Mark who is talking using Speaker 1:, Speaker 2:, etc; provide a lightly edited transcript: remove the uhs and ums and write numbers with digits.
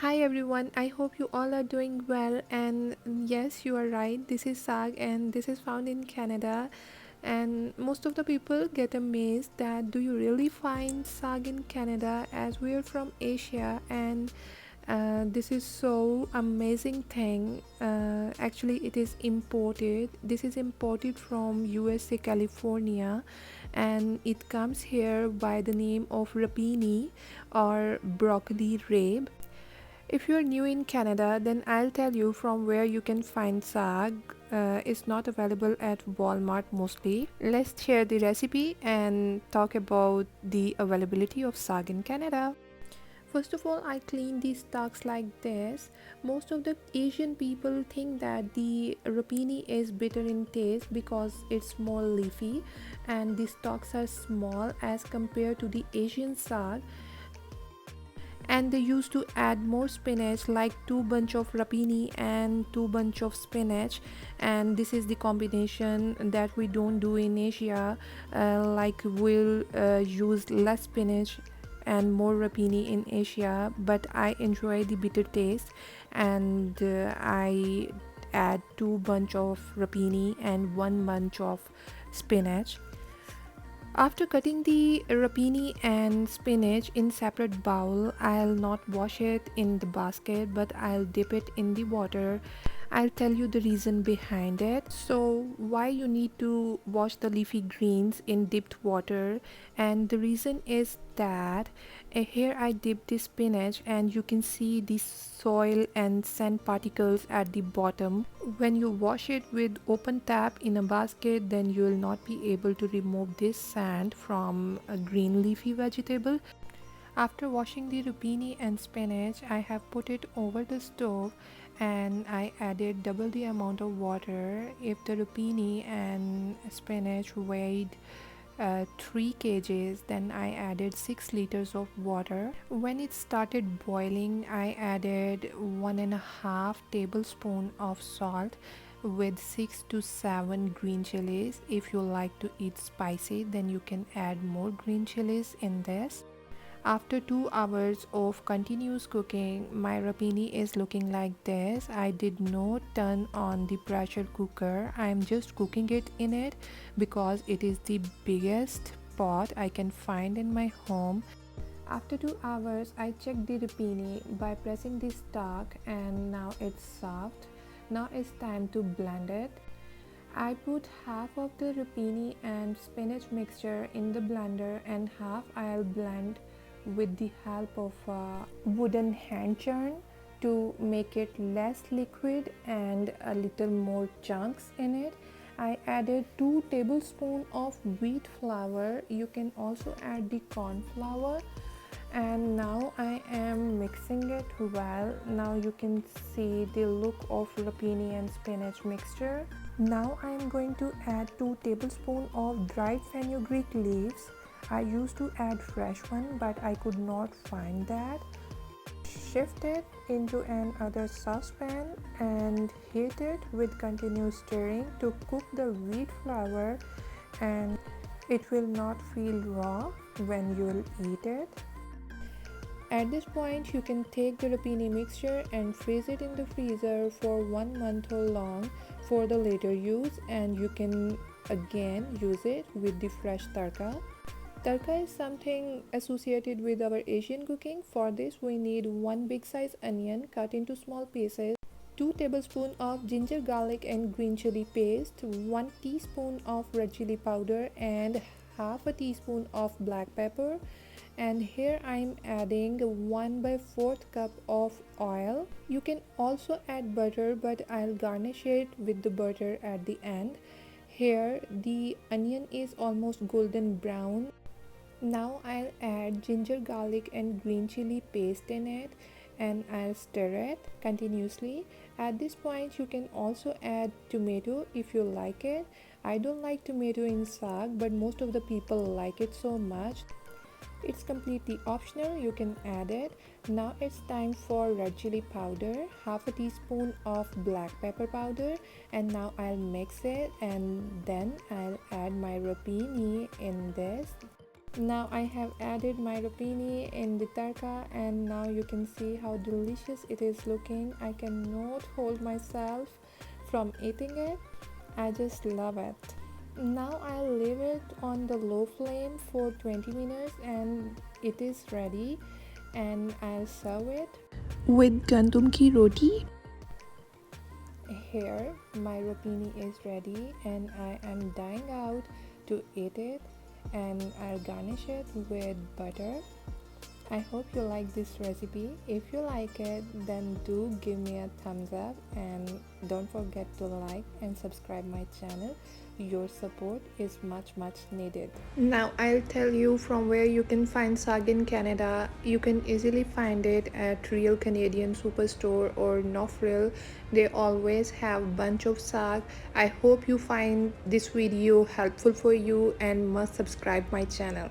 Speaker 1: Hi everyone, I hope you all are doing well. And yes, you are right. This is SAG and this is found in Canada. And most of the people get amazed that do you really find SAG in Canada as we are from Asia? And this is so amazing thing. Actually, it is imported. This is imported from USA, California, and it comes here by the name of rapini or broccoli rabe. If you're new in Canada, then I'll tell you from where you can find sag. It's not available at Walmart mostly. Let's share the recipe and talk about the availability of sag in Canada. First of all, I clean these stalks like this. Most of the Asian people think that the rapini is bitter in taste because it's more leafy and the stalks are small as compared to the Asian sag, and they used to add more spinach like two bunch of rapini and two bunch of spinach, and this is the combination that we don't do in Asia. Like we'll use less spinach and more rapini in Asia, but I enjoy the bitter taste, and I add two bunch of rapini and one bunch of spinach. After cutting the rapini and spinach in separate bowl, I'll not wash it in the basket but I'll dip it in the water. I'll tell you the reason behind it. So, why you need to wash the leafy greens in dipped water, and the reason is that here I dip the spinach and you can see the soil and sand particles at the bottom. When you wash it with open tap in a basket, then you will not be able to remove this sand from a green leafy vegetable. After washing the zucchini and spinach, I have put it over the stove and I added double the amount of water. If the zucchini and spinach weighed 3 kgs, then I added 6 liters of water. When it started boiling, I added 1.5 tablespoon of salt with 6 to 7 green chilies. If you like to eat spicy, then you can add more green chilies in this. After 2 hours of continuous cooking, my rapini is looking like this. I did not turn on the pressure cooker. I am just cooking it in it because it is the biggest pot I can find in my home. After 2 hours, I checked the rapini by pressing the stalk and now it's soft. Now it's time to blend it. I put half of the rapini and spinach mixture in the blender and half I'll blend with the help of a wooden hand churn to make it less liquid and a little more chunks in it. I added 2 tablespoons of wheat flour. You can also add the corn flour, and now I am mixing it well. Now you can see the look of rapini and spinach mixture. Now I am going to add 2 tablespoons of dried fenugreek leaves. I used to add fresh one but I could not find that. Shift it into another saucepan and heat it with continuous stirring to cook the wheat flour, and it will not feel raw when you will eat it. At this point, you can take the rapini mixture and freeze it in the freezer for 1 month or long for the later use, and you can again use it with the fresh tarka. Tarka is something associated with our Asian cooking. For this, we need 1 big size onion cut into small pieces, 2 tablespoons of ginger, garlic, and green chili paste, 1 teaspoon of red chili powder, and half a teaspoon of black pepper. And here I'm adding 1 by 4th cup of oil. You can also add butter, but I'll garnish it with the butter at the end. Here the onion is almost golden brown. Now I'll add ginger, garlic, and green chili paste in it, and I'll stir it continuously. At this point, you can also add tomato if you like it. I don't like tomato in sag, but most of the people like it so much. It's completely optional, you can add it. Now it's time for red chili powder, half a teaspoon of black pepper powder, and now I'll mix it and then I'll add my rapini in this. Now I have added my rapini in the tarka, and now you can see how delicious it is looking. I cannot hold myself from eating it. I just love it. Now I'll leave it on the low flame for 20 minutes and it is ready, and I'll serve it with gandum ki roti. Here my rapini is ready and I am dying out to eat it, and I'll garnish it with butter. I hope you like this recipe. If you like it, then do give me a thumbs up and don't forget to like and subscribe my channel. Your support is much needed. Now I'll tell you from where you can find sag in Canada. You can easily find it at Real Canadian Superstore or Nofrill. They always have bunch of sag. I hope you find this video helpful for you and must subscribe my channel.